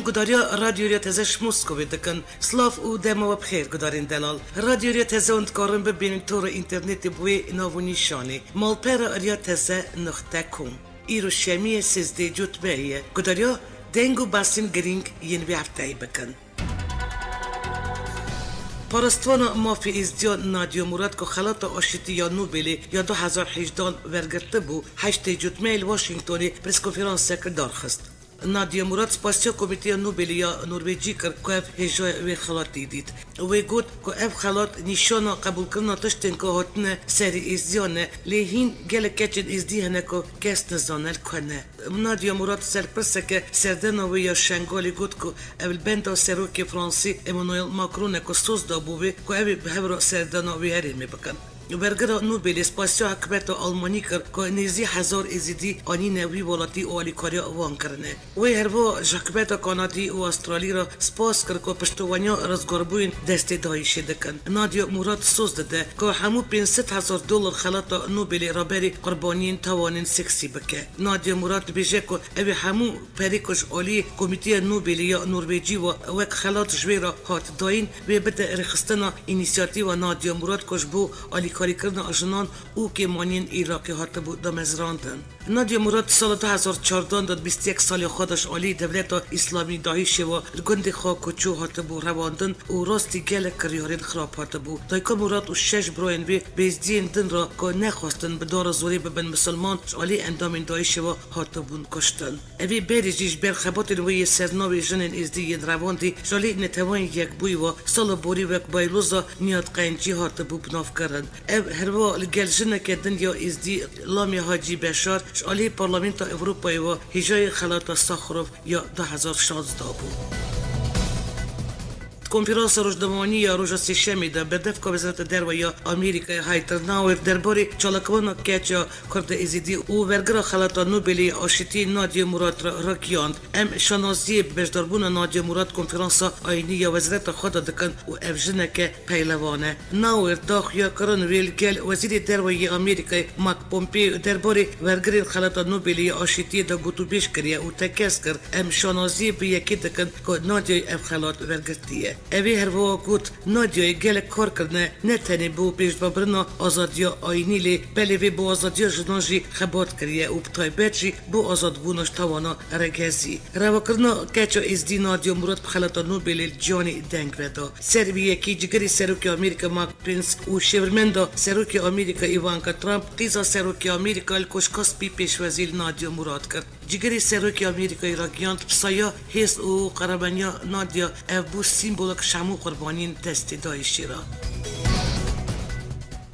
گداریا رادیو تزش مسکوی دکن سلاف او دما بخیر گدارین دلال رادیو تزه اند کارن ببینین تور اینترنت بوی ناونیشانی مالپر اریا تزه نقطه کم ایرو شمی سزده جوت بایه گداریا دنگو باسین گرینگ ین بیافتای بکن پارستوان مافی ازدیان نادیا مراد که خلات آشتی یا نوبلی یا 2018 ورگرته بو 8 جوت میل واشنگتونی پرس کنفرانس درخواست. نادیا مراد سپاسیا کمیته نوبلی یا نروژی کرد که اف هجای وی خلات دیدید. وی گفت که اف خلات نشانه قبول کردن تشتن که هاتنه سری ازدیانه لیهین گله کچن ازدیانه که کس نزانل کنه. نادیا مراد سرپرسه که سردن وی یا شنگالی گفت که اول بند سروک فرانسی امانوئل ماکرون که سوز دابوی که اوی به هر سردن وی هرمی بکن. برگر نوبل اسپاسیا حکومت آلمانی کرد که نیزی 1000 ازدی آنی نوی ولاتی و آلیکاری آوان کرده. وی هر با حکومت کانادی و استرالی را سپاس کرد که پشتوانیا رزگاربوین دست دایش دکن. نادیا مراد سوز داده که همو $500,000 خلات نوبل را بری قربانین توانین سکسی بکه. نادیا مراد بیشه که اوی همو پریکش آلی کمیته نوبل یا نروژی و وک خلات جویرا هات داین و بده رخصتنا اینیسیاتیو نادیا مراد کش بو آلی کاری کردن آجنان او که مانین ایراقی هات بود دمزراندن. نادیا مراد سال 2014 داد 21 سال خودش علی دولت اسلامی داعش و گند خاکوچو هات بود رواندن و راستی گله کریارین خراب هات بود. دایکا مراد و 6 براین وی بیزدین دن را که نخواستن به دار زوری ببن مسلمان علی اندام داعش و هات بود کشتن. اوی بریجیش برخبات وی سرناوی جنن ازدی رواندی جلی نتوان یک بوی و سال بوری وک بایلوزا نیاد قنجی هات بود بناف کردن. هروا الجلجنة كدنيا إزدي لامي هاجي بشار شالي برلمانتا أوروبا و هجاي خلاطة ساخروف يا 2016 بو. کنفرانس روزنامه‌نامه‌ای یا روز سه‌شنبه در بدف وزارت درباره آمریکا هایتر ناور درباره چالکوان کچا کرد ازدی او ورگر خلات نوبلی آشتی نادیا مراد را کیاند. ام شناسی بجداربون نادیا مراد کنفرانس آینی یا وزارت خود دکن و افجنه که پیلوانه. ناور داخیا کرن ویل گل وزیر درباره آمریکا ماک پومپیو درباره ورگر خلات نوبلی آشتی دا گوتوبیش کریه و تکس کرد. ام شناسی به یکی دکن که نادیا اف خلات ورگرتیه. اوی هر وقت نادیا گل کار کرده نتنی بو پیش ببرنا آزادیا آینی لی بله وی بو آزادیا جناجی خبات کریه و بطایبتشی بو آزاد بونش توانا رگزی. روا کرنا کچا ازدی نادیا مراد بخلطا نوبل جانی دنگ ودا. سروی یکی جگری سروک آمریکا ماک پرینس و شیورمندا سروک آمریکا ایوانکا ترامپ قیزا سروک آمریکا الکشکاس بی پیش وزیل نادیا مراد کرد. جگری سروک آمریکا ایراقیان بسایا هست و قربانیا نادیا ابو سیمبولک شامو قربانین دست دایشی را.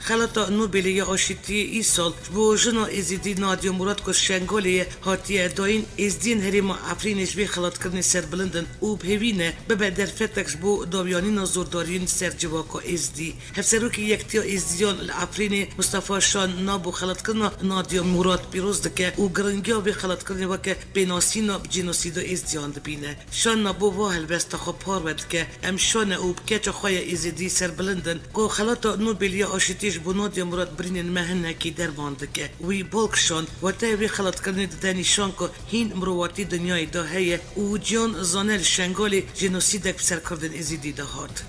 خلاطا نوبلی یا آشتی ای سال بو جنا ازدی نادیا مراد که شنگالی هاتیه داین ازدین هریم افرینش بی خلاط کردن سر بلندن او بهوینه ببه در فتکش بو داویانین زوردارین سر جواکا ازدی. هفسرو که یکتیا ازدیان الافرین مصطفی شان نابو خلاط کردن نادیا مراد پیروز دکه او گرنگیا بی خلاط کردن وکه بیناسینا بجنوسید ازدیان دبینه. شان نابو واهل بست خواب پارود که ام شان او بکچ خواه ازدی سر بلندن که خلاطا نوبلی یا آشتی بنادیا مراد برین مهنه کی دربانده که وی بالکشان و تاوی خلط کردن دانشان که هین مروتی دنیای داهیه و جان زانل شنگالی جنوسیدک بسر کردن ازیدی دهات.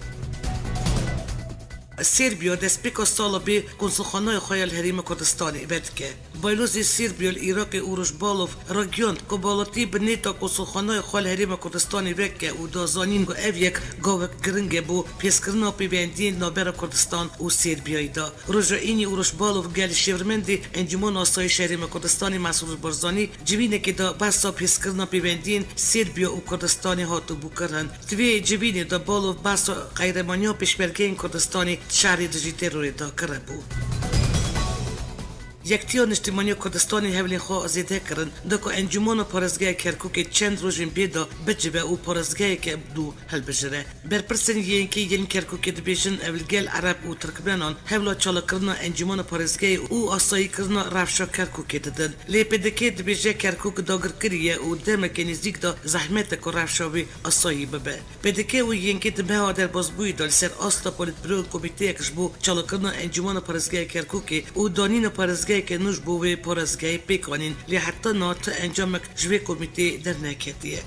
سربیا دست پیکا سالا به کنسولخانه خیال حریم کردستانی بد که بایلوزی سربیا العراقی اوروش بالوف راگیاند که بالاتی به نیتا کنسولخانه خیال حریم کردستانی بد که و دازانین که اویک گاوک گرنگه بو پیسکرنا پیوندین نابر کردستان و سربیایی دا. رجا اینی اوروش بالوف گل شیورمندی انجمن آسایش حریم کردستانی مسئول برزانی جوینه که دا بسا پیسکرنا پیوندین سربیا و کردستانی هاتو بو کرن. توی جوینه دا بالوف بسا قیرمانیا پیشبرگین کردستانی شهری دجیته روی دا کرده بود. یکتیان اجتماعی کردستانی هفلین خواه زیده کرن دکو انجمن پارزگاه کرکوک چند روزین بیدا بجبه و پارزگاه که دو هل بجره. برپرسن یینکی ین کرکوک دبیشن اولگل عرب و ترکمنان هفلا چالا کرنا انجمن پارزگاه او آسایی کرنا رفشا کرکوک دادن. لی پدکه دبیجه کرکوک داگر کریه و دمک نزدیک دا زحمت که رفشاوی آسایی ببه. پدکه و یینکی دمه در بازبوی دال سر آستا پولیت برو کمیته کشبو چالا کرنا انجمن پارزگاه کرکوک و دانین پارزگاه که نوش بوی پارزگاه پیکانین لی حتی نات انجامک جوی کمیته در نکتیه.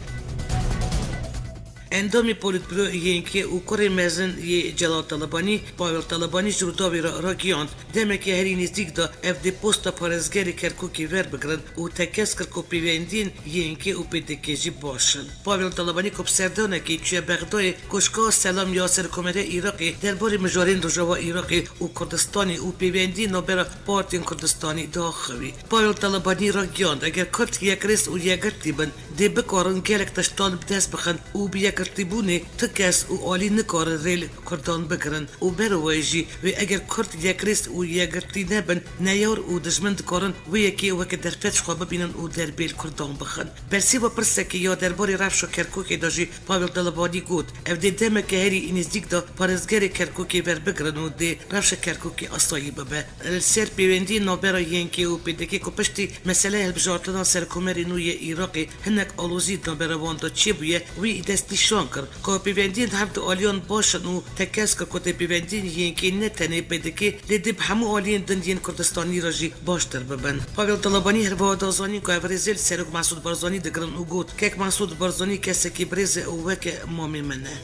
اندامی پولیتبرو یینکی او کره مزن یه جلال طلبانی پاول طلبانی جروداوی را گیاند دمک هری نزدیک دا اف دی پوستا پارزگری کرکوکی ور بگرن او تکس کرکو پیوندین یینکی او پیدکیجی باشن پاول طلبانی کب سردانه که چه بغدای کشکا سلام یاسر کمره ایراقی درباره مجارین رجوا ایراقی او کردستانی او پیوندین نوبرا پارتین کردستانی داخوی پاول طلبانی را گیاند اگر کرد یک رس او یگرتی بن دی بکارن گلک تشتان بدست بخن او بیگرتی تکس او عالی نکار ریل کردان بگرن او برویجی و اگر کرد یکریست او یگرتی نبن نیار او دجمند کارن و یکی وقت در فتش خواه ببینن او در بیل کردان بخن برسی و پرسکی یا درباره رفش کرکوکی داجی پاول طلبانی گود او دی دمه که هری نزدیک دا پارزگری کرکوکی بر بگرن و دی رفش کرکوکی اصایی ببه سر پیوندی نوبرا ینکی او پیدکی که پشتی مسئله هلبجارتنا سرکومری نوی ایراقی هنک آلوزی نوبرا واندا چی بویه وی دست نشان کرد که پیوندین هم دو آلیان باشن و تکس که کت پیوندین ینکی نتنه بدکی لیدب همو آلیان دندین کردستانی راجی باشتر ببن پاول طلبانی هر وادازانی که افرزیل سرک مسعود بارزانی دگرن او گود که مسعود بارزانی کسی که برز او وک مامی منه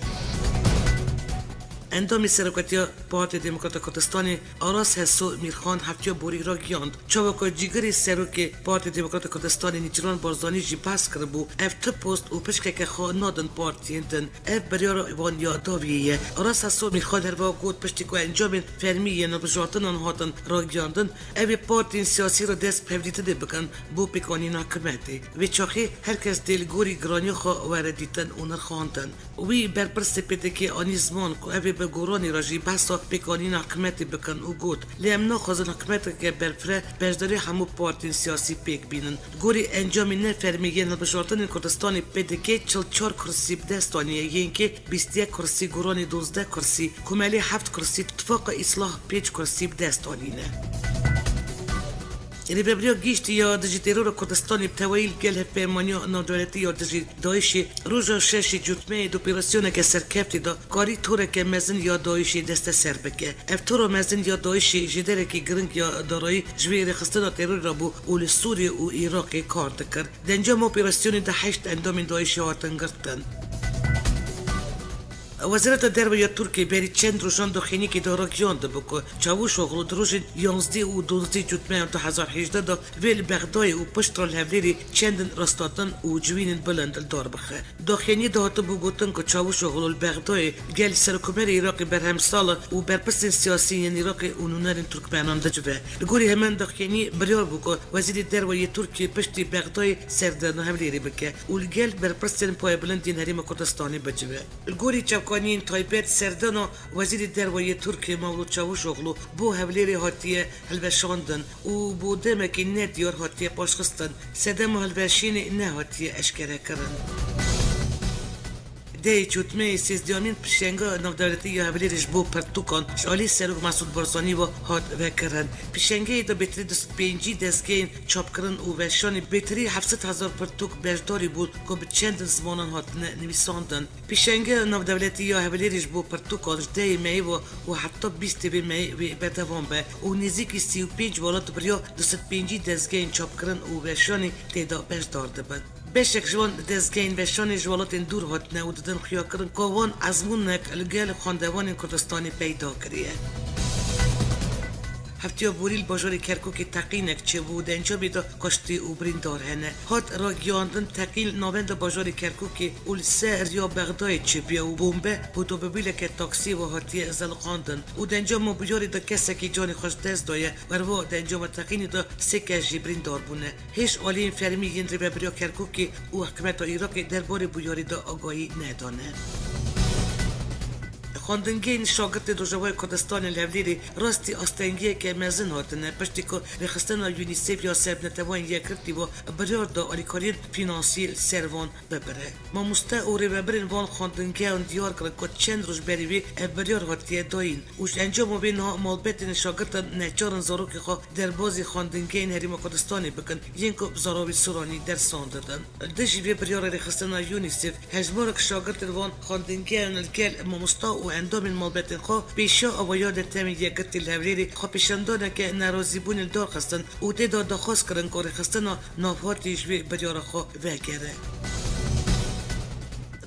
اندامی سرکتیا پارتی دموکرات کردستانی آراس حسو میرخان هفتیا بوری را گیاند چاوکا جیگری سرک پارتی دموکرات کردستانی نیچران بارزانی جی پاس کربو اف ته پست او پشکه که خواه نادن پارتی دن اف بریار وان یاداویه آراس حسو میرخان هر واقع گود پشتی که انجام فرمیه نبجارتن آنهاتن را گیاندن اف پارتی سیاسی را دست پفدیت ده بکن بو پیکانین حکمتی و چاخی هرکس دلگوری گرانی خواه وردیتن اونر خواندن وی برپرس پیدکی آنیزمان که به گورانی راجی بحثا پیکانین حکمتی بکن او گود لیم نخوازن حکمتی که برفره بجداری همو پارتین سیاسی پیک بینن گوری انجامی نفرمیگه نبشارتن کردستانی پیدکی 44 کرسی بدستانیه یینکه 21 کرسی گورانی 12 کرسی کمالی 7 کرسی اتفاق اصلاح 5 کرسی بدستانینه ریبریا گیشت یا دجی ترور کردستانی بتوایل گل پیمانیا نادولتی یا دجی دایشی روزا ششی جوتمه دوپیراسیونه که سرکفتی دا کاری طوره که مزن یا دایشی دست سر بکه افتورا مزن یا دایشی جدره که گرنگ یا دارایی جویر خستنا ترور را بو اول سوریه و ایراقی کار دکر دنجام اپیراسیونی دا 8 اندام دایشی هاتن گرتن وزارت درباره ترکیه بری چند روزان داخلی که دارا گیانده بکو چاوش و غلط روز 11 و 12 جوتمه 2018 دا ویل بغدای و پشترال هفلیری چند راستاتن و جوین بلند دار بخه داخلی دهات بگوتن که چاوش و غلط بغدای گل سرکومر ایراقی بر همسال و برپرس سیاسی ایراقی اونونرین ترکمنان دجوه لگوری همان داخلی بریار بکو وزیر درباره ترکیه پشتی بغدای سردن هفلیری بکه و گل برپرس پای بلندین حریم کردستانی بجوه لگوری قانین تایپت سردنا وزیر درباره ترکیه مولود چاوشوغلو بو هفلیری هاتیه هلبشاندن و بو دمکی ندیار هاتیه پاشخستن سدم هلبشین نه هاتیه اشکره کرن دی چوتمه سیزدیامین پیشنگا نودولتی یا هفلیرش بو پرتوکان شالی سرک مسعود بارزانی و هات وکرن پیشنگی دا بهتری 25 دستگین چاپ کرن و وشانی بهتری 700,000 پرتوک بجداری بود که به چند زمانان هات نویساندن پیشنگا نودولتی یا هفلیرش بو پرتوکان دی می و حتی 20 می بدوام به و نزدیک 35 ولات بریا 25 دستگین چاپ کرن و وشانی تعداد بجدار دبن بشک جوان دزگین و شان جوالات دور هات نوددن خیا کردن که وان ازمونک الگل خاندوان کردستانی پیدا کریه هفتیا بوریل باجار کرکوک تقینک چه بود انجا بیدا کشتی و بریندار هنه هات را گیاندن تقیل ناوند باجار کرکوک اول سه ریا بغدای چه بیا و بومبه بودو ببیل که تاکسی و هاتی زلقاندن و دنجا مبیاری دا کسی که جانی خوش دست دایه وروا دنجا متقینی دا سکه جی بریندار بونه هیچ آلین فرمی ین ری ببریا کرکوک و حکمت ایراق درباره بیاری دا آگاهی ندانه خواندنگین شاگرد دوجوای کردستان لولیری راستی آستنگیه که مزن هاتنه پشتی که رخستان یونیسف یا سب نتوان یکرتی و بریار دا آلیکارین فینانسیل سروان ببره ما مسته اوری ببرین وان خواندنگیان دیار کرد که چند روز بریوی بریار هاتیه داین اوش انجام بین ها مالبتین شاگرد نچارن زاروکی خواه در بازی خواندنگین حریم کردستانی بکن ین که بزاراوی سورانی در سان دادن دجیوی بریار رخستان یونیسف هجمارک شاگرد وان خواندنگیان الگل ما مسته و اندام مالبتن خو پیشا آوایاد تمی یکتی لولیری خو پیشندانه که نرازی بون دار خستن و دیدا دخواست کرن کاری خستن نافهاتی جوی بریار خو وگره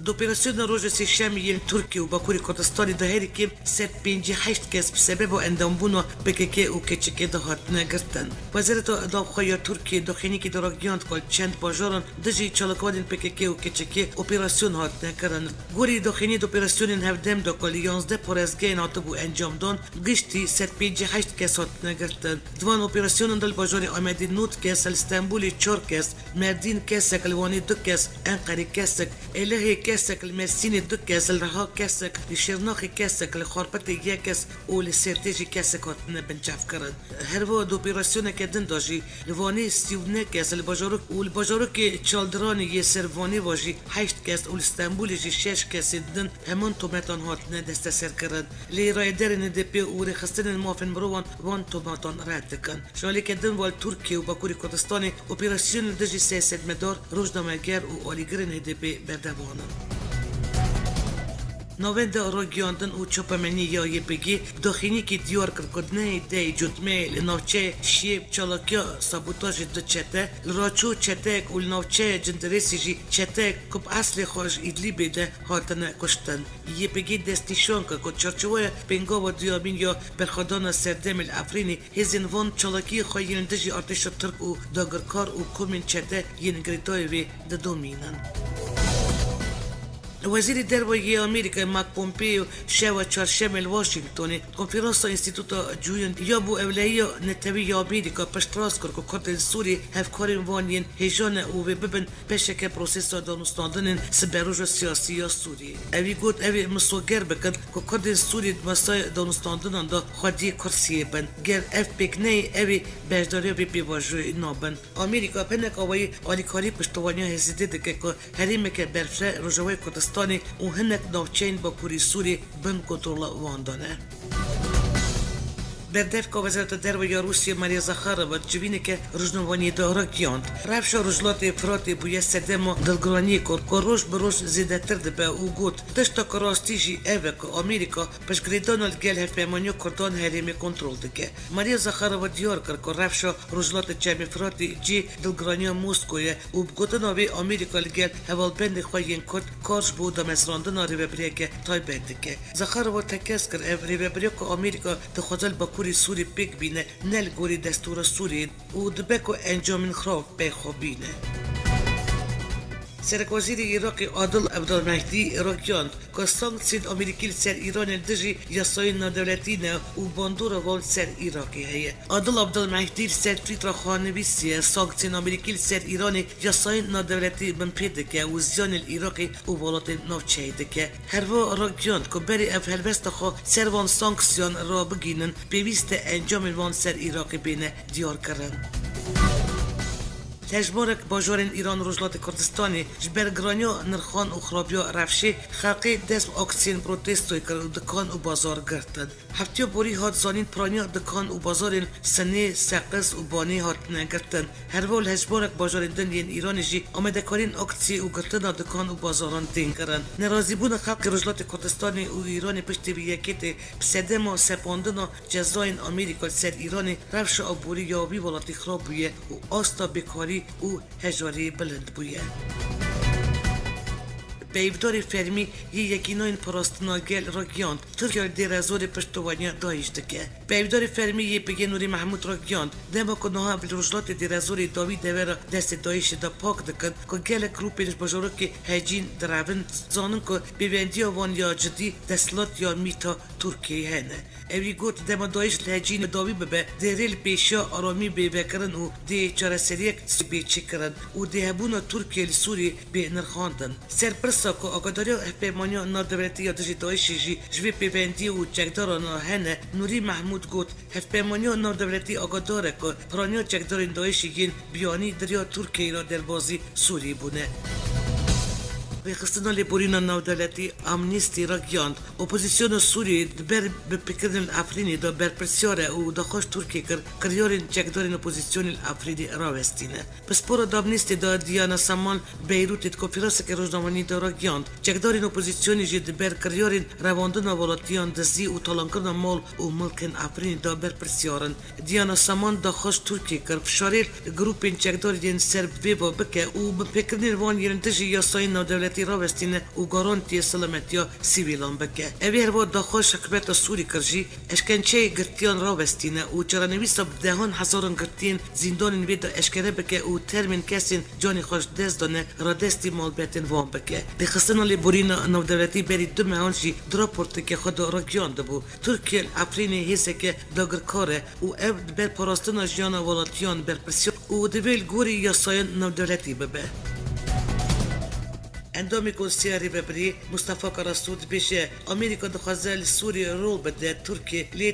د اپراسیون روز سیشم یل ترکیه و باکوری کردستان دهری که 158 کس بسبب اندامبون PKK و کچک دهات نگرتن. وزارت داخلی ترکیه داخلی که دراگیاند کل چند باجاران دجی چالکوادین PKK و کچک اپراسیون هات نکردن. گوری داخلی د اپراسیون هفدهم داخل 11 پرزگین آتبو انجام دان گشتی 158 کس هات نگرتن. دوان اپراسیون دل باجار آمدی نوت کس استانبولی 4 کس مردین کس کلوانی 2 کس انقره کس الهی کس المرسینی 2 کس الرها کس شرناخی کس خارپت 1 کس و لسرتیجی کس هات نبنجاف کرد. هر و دو اپراسیون کدن داشی لوانی 39 کس الباجارک و الباجارک چالدرانی یه سروانی واجی 8 کس و استانبولی 6 کس دن همان تومتان هات ندست سر کرد. لی رایدر ندپی و رخصتن المافن بروان وان تومتان رد کن. شالی کدن وال ترکیه و باکوری کردستان اپراسیون دجی سیاست مدار روزنامه‌گر و آلیگرن هدپی بردوانن. نوند راگیاندن و چپمنی یا یپگی داخلی که دیار کردنه دی جدمه لناوچه شیب چالاکیا سابوتاژ دچته لراچو چتک و لناوچه جندرسیجی چتک کب اصل خوش ایدلی بده هاتن کشتن. یپگی دستنشان که چارچوه پنگا و دیابین یا برخدان سردم الافرینی هزین وان چالاکی خواهی دجی ارتش ترک و داگرکار و کومین چته ین گریتای وی ددومینن. وزیر دروازه آمریکا ماک پومپیو شوا چهارشنبه واشنگتن کنفرانس انستیتوت جوین یا بو اولیا نتوی آمریکا پشتراس کرد که کردن سوری هفکارین وانین هجان او ببن پشک پروسس دانستاندن سبروج سیاسی یا سوری. اوی گفت اوی مسوگر بکن که کردن سوری مسای دانستاندن دا خودی کرسیه بن. گر اف بکنه اوی برداری بی بیواجوی نابن. آمریکا پنک آوی آلیکاری پشتوانیا هزیده دکه که هریم که برفره رجوی کردستان و هنک ناوچین با کوری سوری بن کنترل واندانه. بردفق وزارت دروازه روسیه ماریا زاخارova جوینه که روزنامه‌نگاری داراگیاند رفش رجلات افراطی بوی سدم دلگرانی کرد که روز به روز زیادتر دبه او گفت دشت کراستیجی اوه که آمریکا پشگریدان الگل هفپیمانی کردان هرمی کنترل دکه. ماریا زاخارova دیار کرد که رفش رجلات چم افراطی جی دلگرانی موسکویه و بگوتن آوی آمریکا الگل هوالبند خواهین کرد کارش بود دمسراندن ریبریک تایبند دکه. زاخارova تکس کرد ریبریک آمریکا دخوزل با سوری پیک بینه نل گوری دستور سوری و دبکو انجام خراب بخوابینه. سرکوزیر عراقی عادل عبدالمهدی راگیاند که سانکسیون آمریکی سر ایران دژی یاسای نادولتی نه و باندور وال سر عراقی هیه. عادل عبدالمهدی سر تویتر خوانویسیه سانکسیون آمریکی سر ایران یاسای نادولتی من پیدکه و زیان العراقی و ولات نوچه دکه. هر و راگیاند که بری افهلبست خو سر وان سانکسیون را بگینن پیوست انجام وان سر عراقی بینه دیار کردن. تجمارک باجارین ایران روزلات کردستانی جبرگرانیا نرخان و خرابیا رفشی خلقی دست اکسین پروتستوی کرد دکان و بازار گرتن. هفتیو بوری هات زانین پرانیا دکان و بازارین سنه سقز و بانی هات نگرتن. هر وال هجبارک باجارین دنین ایرانی جی آمده کارین اکسی و گرتن دکان و بازاران دین کرن. نرازی بون خلق روزلات کردستانی و ایرانی پشتی بیکیت بسدم و سپاندن جزاین آمریکا سر ایرانی رفش آبوری یاوی ولاتی خراب بویه و آستا بکاری او هجاری بلند بویه. بیوداری فرمی یکیناین پراستناگل راگیاند ترکیه دیرازور پشتوانیا دایش دکه. بیوداری فرمی بگه نوری محمود راگیاند دما کنها بلوجلات دیرازوری داوی دور دست دایش دا پاک دکن که گل کروپینش بجارو که هجین درون زانن که بیوندی وان یا جدی دستلات یا میتا ترکیه هنه. اوی گوت دما دایش لهجین داوی ببه دیریل پیشا آرامی بیبکرن و دی چارسریک بیچی کرن و دی هبونا ترکیه لسوری بی نرخاندن. سرپرس که آگاداری پیمانی نادولتی یا دژی دایشی جوی پیوندی و چکداران هنه نوری محمود گفت پیمانی نادولتی آگاداره که پرانیا چکدارین دایشی بیانی دریا ترکیه را در بازی سوری بونه. Vekstana Leporina Naudaleti Amnesty Ragyant Opozisyon Suriye ber bepikrin Afrini da ber presione u da xoş Türkiye karyorin çekdorin opozisyon Afrini ravestine. Pespora da Amnesty da Diana Samal Beyrut konferansı ke roznamani da Ragyant çekdorin opozisyoni jid ber karyorin ravandana volatiyan dzi u talankirna mal u mulkin Afrini da ber presyoren. Diana Samal da xoş Türkiye kar fşaril grupin çekdorin serb veva bike u bepikrin van yerin tiji yasayin Naudaleti دولتی راوستینه و گارانتی سلامتی سیویلان بکه. اوی هر وقت داخل حکومت سوری کرجی اشکنچه گرتیان راوستینه و چرانویس دهان هزاران گرتین زندان وید اشکره بکه و ترمین کسین جانی خوش دست دانه را دستی مال بیتن وام بکه. دخستان لی بورینا نو دولتی بری دو مهانشی دراپورت که خود را گیانده بو. ترکیه افرینی هیسه که داگرکاره و ابد بر پاراستنا جیانا ولاتیان بر پرسیون و دویل گوری یا ساین نو دولتی ببه. اندامی کنسیاری ببری مصطفى کاراسود بیشه امریکا دخوازه سوریه رول بده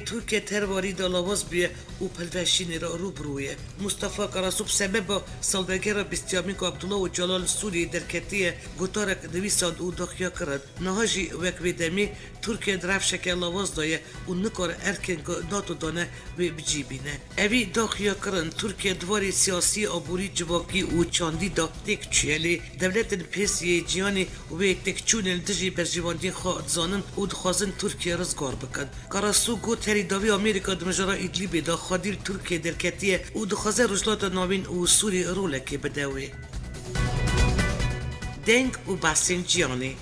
ترکیه ترواری دالاواز بیه و پلوشینی را روبرویه. مصطفى کاراسود سبب سالبرگر بیستیامی که عبدالله و جلال سوری درکتیه گوتارک دویساند و داخیا کرد. نهاجی وکویدمی ترکیه درفشه که لاواز دایه و نکار ارکن ناتو دانه بجیبینه. اوی داخیا کرد ترکیه دواری سیاسی آبوری جواکی و چاندی دا تک چیلی دولت پیسی جیانی و تکچون دژی برجواندی خواهد زانن و دخوازن ترکیه رزگار بکن. کاراسو گوت هری داوی امریکا دمجرا ایدلیبی دا خادیل ترکیه درکتیه و دخوازه رجلات ناوین و سوری رولکی بدوی. دنگ و باسین جیانی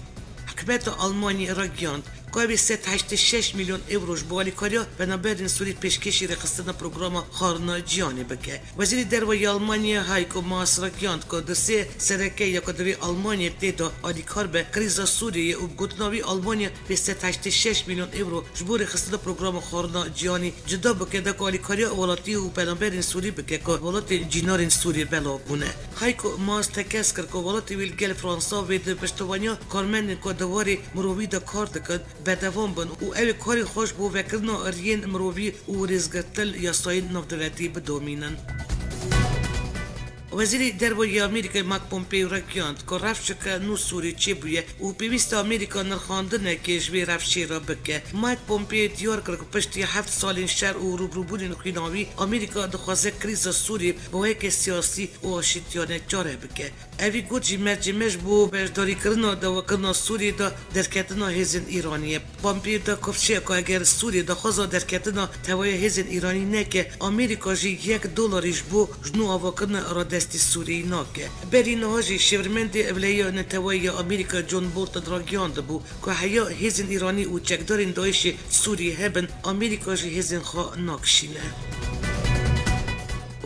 حکمت آلمانی را گیاند که 186 میلیون اوروش بوالی کاریا بنابراین سوری پیشکشی رخصتن پروگرام خارنا جیانی بکه. وزیر دروی آلمانیا هایکو ماس را گیاند که دسته سرکه یا کدوی آلمانیا تیدا آدیکار به کریزا سوریه و گوتناوی آلمانیا 186 میلیون اورو جبور رخصتن پروگرام خارنا جیانی جدا بکه دک آلی کاریا ولاتی و بنابراین سوری بکه که ولاتی جینارین سوری بلا بونه. هایکو ماس تکس کرد که ولاتی ویل گل فرانسا وید پشتوانیا کارمن که دواری مروی دا کار دکد بدوام بن و اوی کاری خوش بو وکرنا رین مروی و رزگتل یا ساین نفدولتی بدومینن. وزیر دروی آمریکا ماک پومپیو را گیاند که رفت که نو سوری چی بویه و پیوست آمریکا نرخاندنه که جوی رفشی را بکه. ماک پومپیو دیار کرد که پشتی 7 سال شر و روبروبون نخیناوی آمریکا دخوازه کریز سوری با یک سیاسی و آشتیانه جاره بکه. اوی گوچی مرجمش بو برداری کرنا دا و کرنا سوری دا درکتنا هزین ایرانیه. پومپیو دا کفشه که اگر سوری دا خوزا درکتنا توای هزین ایرانی نه که آمریکا جی $1 بو جنو آوا کرنا را دستی سوری ناکه. بری نهاجی شورمند اولیه نتوای آمریکا جون بولتن را گیانده بو که حیا هزین ایرانی و چکدارین دایش سوری هبن آمریکا جی هزین خواه ناکشینه.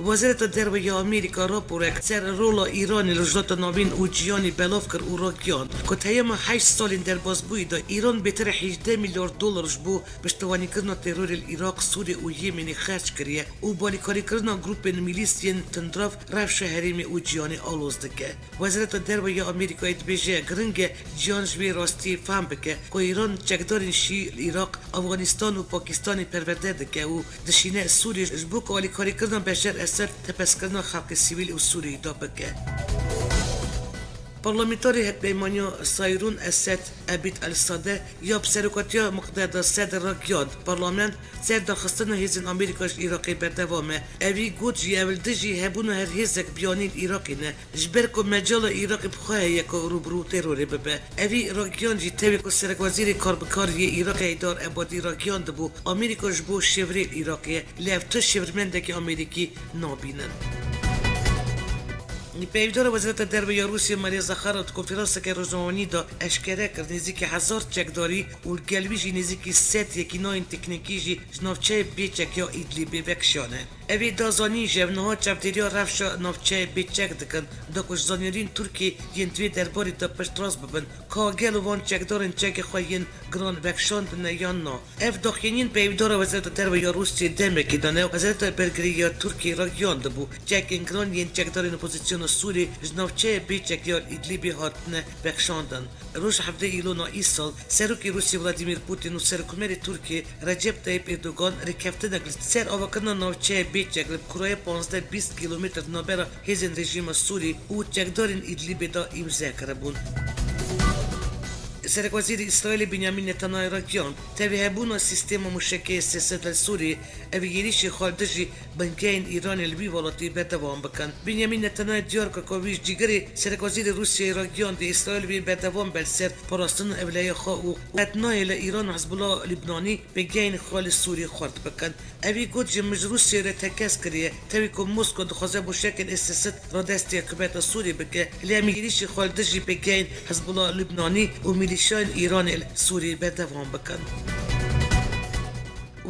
وزارت دروی آمریکا راپورک سر رولا ایرانی لجلات ناوین و جیانی بلاف کر او را گیاند که تایم 8 سال در بازبوی دا ایران بهتر $18 میلیارد بو پشتوانی کردن ترور العراق سوری و یمنی خرج کریه و بالیکاری کردن گروپ میلیسین تندراف رفش حریم و جیانی آلوز دکه. وزارت دروی آمریکا اتبیجه گرنگ جیان جوی راستی فهم بکه که ایران چکدارین شی العراق افغانستان و پاکستانی پرورده دکه و دشینه سوری جبو که بالیکاری کردن بشر اثر تپس کردن خلق سیویل و سوری دا بکه. پارلمانتاری هد بیمانیا سایرون اسد ابید الساده یا بسرکاتیا مقداد صدر را گیاند. پارلمان سر درخواستن هیزن آمریکاش عراقی بردوامه. اوی گوت جی اول دجی هبون هر هیزک بیانین عراقی نه. جبر که مجال عراقی بخواه یک روبرو تروری ببه. اوی را گیاند جی تاوی که سرک وزیر کاربکاری عراقی ایدار عبادی را گیاند بو. آمریکاش بو شوری عراقیه لیفت شورمنده که آمریکی نابینن. پیودار وزارت دروی روسیه ماریا زخارا کنفرانس که روزنامه‌نی دا اشکره کرد نزدیک 1000 چکداری و گلویجی نزدیک 100 یکیناین تکنیکی نافچه بیچک یا ایدلیبی وکشانه. اوی دازانی جوانها چپدریا رفش نافچه بیچک دکن دکوش زانیرین ترکی ینتوی درباری دا پشتراز ببن که گلوان چکدارن چک خواهین گران وکشاندن یا نه. اف داخلین پیودار وزارت دروی روسیه دمکی دانه وزارت برگری ترکی را گیانده بو چکین گران ین چکدارن اپوزیسیون سوری جنافچه بیچک یا ایدلیبی هاتنه بخشاندن. روز 7 ایلون ایسال سروکی روسی ولادیمیر پوتین و سرکومری ترکی رجب طیب اردوگان رکفته نگل سر آوکرنا نافچه بیچک لب کرای 15-20 کیلومتر نابرا هزین رژیم سوری و چکدارین ایدلیبی دا امضا کرده بون. سرک وزیر اسرائیل بنیامین نتانیاهو را گیاند تاوی هبونا سیستم مشکل سیاست سوری اویگیریش خالدجی بنکین ایران الوی ولاتی بدوام بکن. بنیامین نتانیاهو دیار که کویش جیگری سرک وزیر روسیه را گیاند اسرائیل بی بدوام بلسر پراستن اولای خو و اتنای ایران و حزب الله لبنانی بگین خال سوری خورد بکن. اوی گفت جمج روسیه را تکس کریه تاوی که مسکو دخوازه بشکل سیاست را دستی حکومت سوری بکه لیامگیریش خالدجی بگین حزب الله لبنانی و میلیشیای ایران سوری بدوام بکن.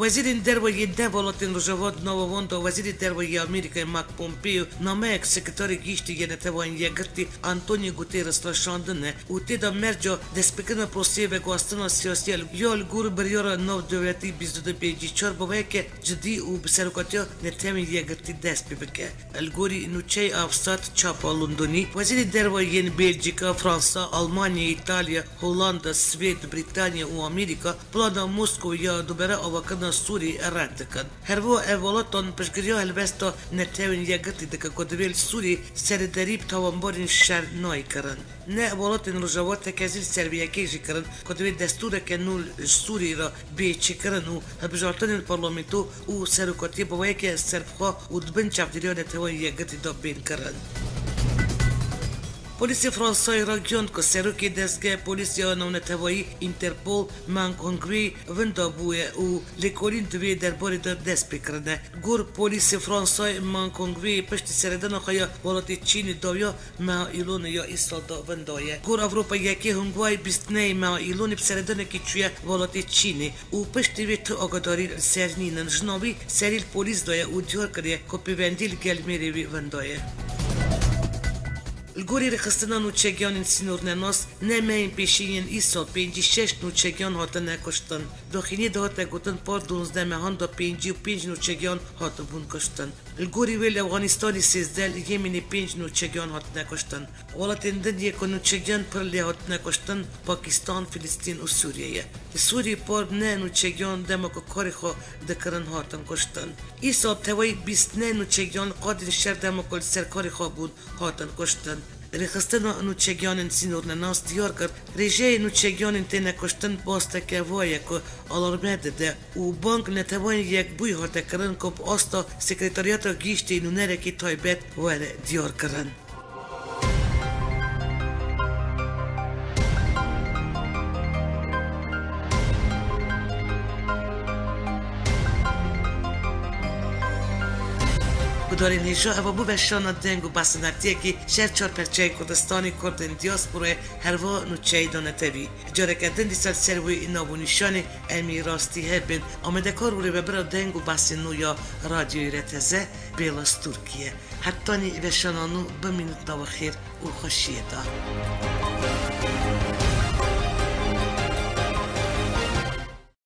وزیر دروازه دولت روزافت نوآورد و وزیر دروازه آمریکا مایک پومپیو نامه سکرتری گیشتی نتوان یگرتی آنتونیو گوتیرس را شاندنه و تیدا مرجا دستپکن پروسیه و گواستن سیاسی یال گور بریار نو دولتی 22 باید که جدی و بسرکاتیا نتوان یگرتی دست ببکه. الگوری نوچه افسات چاپا لندنی وزیر دروازه بلژیکا، فرانسه، آلمانیا، ایتالیا، هلند، سوئد، بریتانیا و آمریکا پلان مسکو یا دوباره آوکن سوری رد کن. هر و اولاتون پشگریا هلبستا نتوان یگرتی دکه کدویل سوری سردریب توانبارین شر نای کرن. نه اولاتون روزافت تکزیل سربیاکیجی کرن کدویل دستور کنول سوری را بیچی کرن و بجارتن پارلمانتو و سرکاتی باید که سربخوا و دبن چفدریا نتوان یگرتی دا بین کرن. پلیس فرانسه را گیاند که سروکی دستگاه پلیسیا نونتوایی اینترپول مانکونگری وندا بوده و لیکولین دوی درباره دست بکرده. گور پلیس فرانسه مانکونگری پشت سردن خواهی والاتی چین داویا ماه ایلون یا ایسادا وندایه. گور اروپا یکی هنگوی 29 ماه ایلون بسردن که چویه والاتی چینی و پشت وی تو آگاداری سرنینن جنابی سریل پلیس دایه و دیار کریه که پیوندیل گلمیری وی وندایه. الگوری رخصتنا نوچگیان سینور نناس نمین پیشین ایسا 5-6 نوچگیان هاتن نکشتن. داخلی دهات گوتن پار 12 مهان دا 5 نوچگیان هاتن بون کشتن. الگوری ویل افغانستانی 13 یمینی 5 نوچگیان هاتن نکشتن. ولاتن دن یک نوچگیان پر لی هاتن نکشتن پاکستان، فلسطین و سوریه. سوری پار نه نوچگیان دمک کاری خو دکرن هاتن کشتن. ایسا توی 29 نوچگیان قادر شر دمک سرکاری خو بود هاتن کشتن. رخصتنا نوچگیان سینور نناس دیار کرد رژه نوچگیان تنه کشتن باسته که وایه که آلارمه داده و بانک نتوان یک بوی هاته کرن که باستا سکرتاریات گیشتی نونره که تایبت وره دیار کرن. دارین هیچا اوابو بشان دنگ و بسنکتیه که شهر 4 پرچه کردستانی کردن دیاسپوره هروا نوچه دانه تبی. جاره کردن دیسال سروی نابونیشان علمی راستی هبین آمده کار بوره ببرا دنگ و بس نویا رادیوی رتزه بیلاس ترکیه. حتی نی بشانانو بمینت نو خیر و خوشیه دار.